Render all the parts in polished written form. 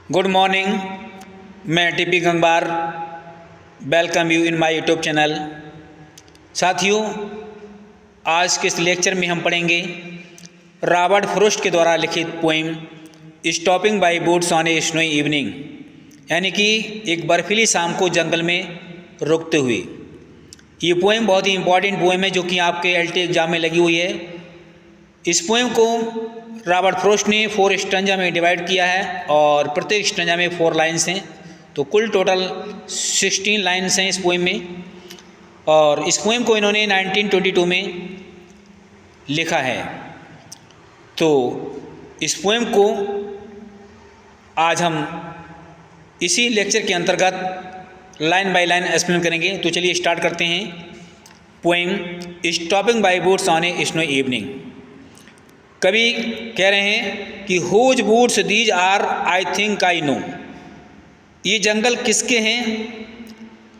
Good morning. मैं T P Gangbar welcome you in my YouTube channel. साथियों, आज के इस लेक्चर में हम पढ़ेंगे रॉबर्ट फ्रॉस्ट के द्वारा लिखित poem stopping by boots on A snowy evening, यानी कि एक बर्फीली शाम को जंगल में रुकते हुए। ये पोइम बहुत ही इम्पॉर्टेंट पोइम है जो कि आपके एलटी एग्जाम में लगी हुई है। इस पोइम को रॉबर्ट फ्रॉस्ट ने 4 स्टैंजा में डिवाइड किया है और प्रत्येक स्टैंजा में 4 लाइन्स हैं, तो कुल टोटल 16 लाइन्स हैं इस पोइम में। और इस पोइम को इन्होंने 1922 में लिखा है। तो इस पोइम को आज हम इसी लेक्चर के अंतर्गत लाइन बाय लाइन एक्सप्लेन करेंगे। तो चलिए स्टार्ट करते हैं। Poem stopping by boots on a snow evening. कवि कह रहे हैं कि whose boots these are I think I know. ये जंगल किसके हैं?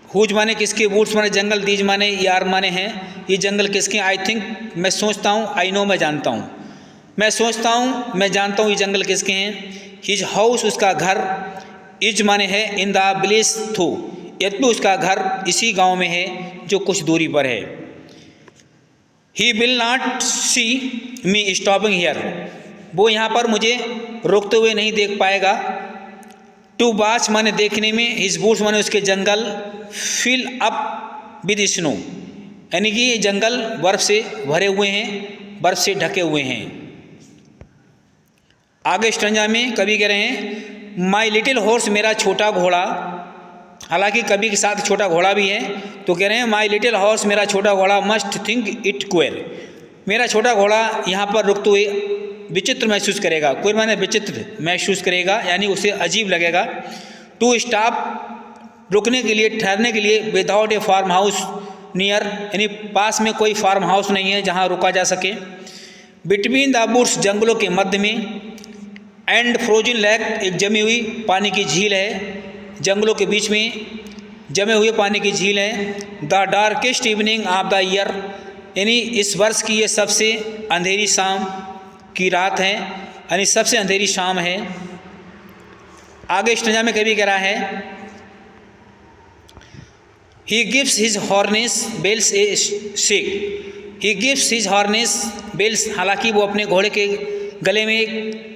हुज माने किसके, बूट्स माने जंगल, दीज माने यार माने हैं। ये जंगल किसके? आई थिंक मैं सोचता हूँ, आई नो मैं जानता हूँ, मैं सोचता हूँ मैं जानता हूँ ये जंगल किसके हैं। हिज हाउस उसका घर, इज माने है इन द विलेज थो, यद्यपि उसका घर इसी गांव में है जो कुछ दूरी पर है। He will not see me stopping here, वो यहाँ पर मुझे रुकते हुए नहीं देख पाएगा। टू वॉच माने देखने में, हिज बूट्स माने उसके जंगल, फिल अप विद स्नो, यानी कि ये जंगल बर्फ से भरे हुए हैं, बर्फ से ढके हुए हैं। आगे स्टैंजा में कवि कह रहे हैं माई लिटिल हॉर्स, मेरा छोटा घोड़ा। हालांकि कवि के साथ छोटा घोड़ा भी है, तो कह रहे हैं माई लिटिल हॉर्स, मेरा छोटा घोड़ा, मस्ट थिंक इट क्वेर, मेरा छोटा घोड़ा यहाँ पर रुकते हुए विचित्र महसूस करेगा। क्वेर माने विचित्र महसूस करेगा, यानी उसे अजीब लगेगा। टू स्टॉप रुकने के लिए, ठहरने के लिए, without a farmhouse near, यानी पास में कोई फार्म हाउस नहीं है जहाँ रुका जा सके। बिटवीन द बूट्स, जंगलों के मध्य में, एंड फ्रोजन लेक, एक जमी हुई पानी की झील है, जंगलों के बीच में जमे हुए पानी की झील है। The darkest evening of the year, यानी इस वर्ष की ये सबसे अंधेरी शाम की रात है, यानी सबसे अंधेरी शाम है। आगे स्टैंजा में कवि कह रहा है he gives his harness bells a shake, he gives his harness bells, हालांकि वो अपने घोड़े के गले में एक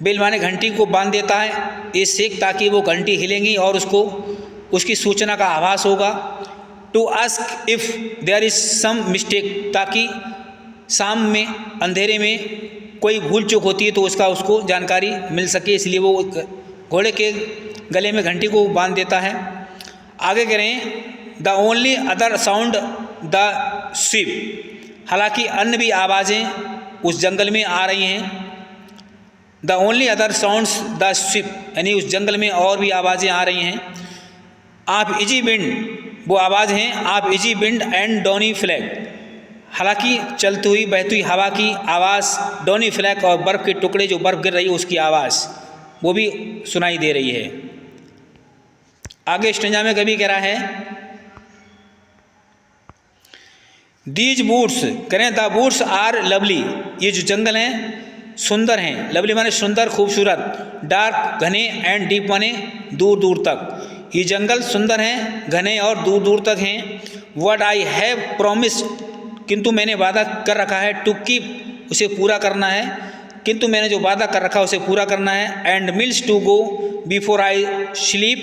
बेल माने घंटी को बांध देता है, ये शेक, ताकि वो घंटी हिलेंगी और उसको उसकी सूचना का आभास होगा। To ask if there is some mistake, ताकि शाम में अंधेरे में कोई भूल चूक होती है तो उसको जानकारी मिल सके, इसलिए वो घोड़े के गले में घंटी को बांध देता है। आगे कह रहे हैं the only other sound the sweep, हालांकि अन्य भी आवाज़ें उस जंगल में आ रही हैं। The only other sounds the sweep, यानी उस जंगल में और भी आवाज़ें आ रही हैं। आप इजी विंड, वो आवाज़ हैं आप easy wind and Donny flag, हालांकि चलती हुई बहती हुई हवा की आवाज़, डॉनी फ्लैग और बर्फ़ के टुकड़े जो बर्फ़ गिर रही है उसकी आवाज़ वो भी सुनाई दे रही है। आगे स्टैंजा में कभी कह रहा है दीज बूट्स, करें द बूट्स आर लवली, ये जो जंगल हैं सुंदर हैं। लवली माने सुंदर, खूबसूरत। डार्क घने, एंड डीप माने दूर दूर तक। ये जंगल सुंदर हैं, घने और दूर दूर तक हैं। व्हाट आई हैव प्रोमिस्ड, किंतु मैंने वादा कर रखा है। टू कीप, उसे पूरा करना है, किंतु मैंने जो वादा कर रखा है उसे पूरा करना है। And miles to go before I sleep,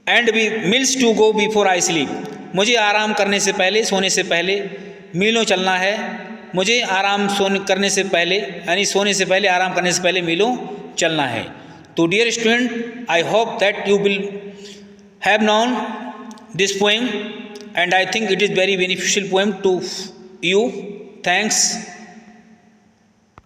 and भी miles to go before I sleep, मुझे आराम करने से पहले, सोने से पहले मीलों चलना है। मुझे आराम करने से पहले, यानी सोने से पहले, आराम करने से पहले मीलों चलना है। तो dear student, I hope that you will have known this poem and I think it is very beneficial poem to you. Thanks.